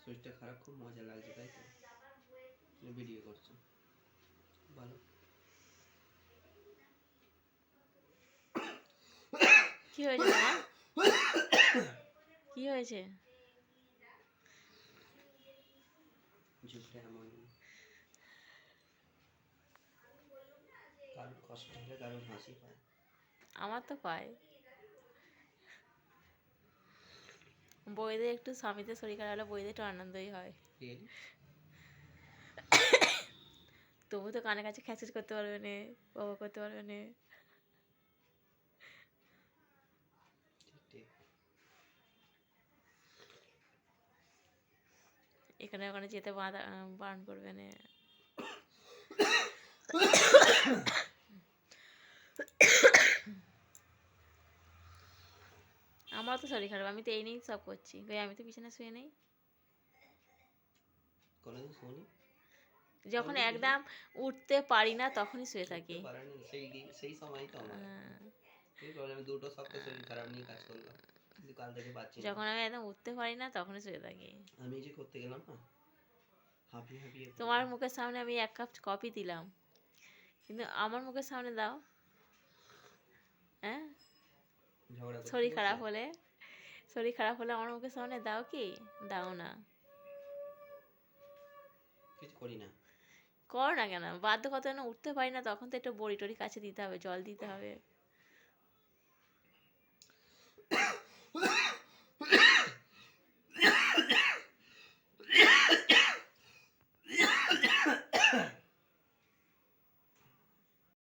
শরীরটা খারাপ, খুব মজা লাগছে তাই তো? তুমি ভিডিও করছো, ভালো। কি হয়েছে তোমার? কি হয়েছে? যুগটা এমন, কারোর কষ্ট হলে কারোর হাসি পায়। আমার তো পায়। বইদের একটু স্বামীতে শরীর খারাপ হলে বইদের একটু আনন্দই হয়। রিয়েলি? তবু তো কানে কাছে খ্যাচেজ করতে পারবে না, বাবা করতে পারবে না। ঠিক ঠিক। এখানে ওখানে যেতে বারণ করবে না। আমার তো শরীর খারাপ, আমি তো এই নিয়েই সব করছি। আমি তো বিছানায় শুয়ে নেই। কোনোদিন শুনি যখন একদম উঠতে পারি না তখনই শুয়ে থাকি। সেই সময় তো আমার কি প্রবলেম, দুটো সপ্তাহ শরীর খারাপ নিয়ে কাজ করলাম, কিন্তু কাল থেকে পাচ্ছি না। যখন আমি একদম উঠতে পারি না তখনই শুয়ে থাকি। আমি যে করতে গেলাম না, হাঁপিয়ে হাঁপিয়ে তোমার মুখের সামনে আমি 1 কাপ কফি দিলাম, কিন্তু আমার মুখের সামনে দাও, হ্যাঁ? ঝগড়া করতে শরীর খারাপ বসে হলে, শরীর খারাপ হলে আমার মুখের সামনে দাও কি? দাও না। কিছু করি না। কর না কেন? বাধ্যকতা না, উঠতে পারি না তখন তো একটু বড়ি টড়ি কাছে দিতে হবে, জল দিতে হবে।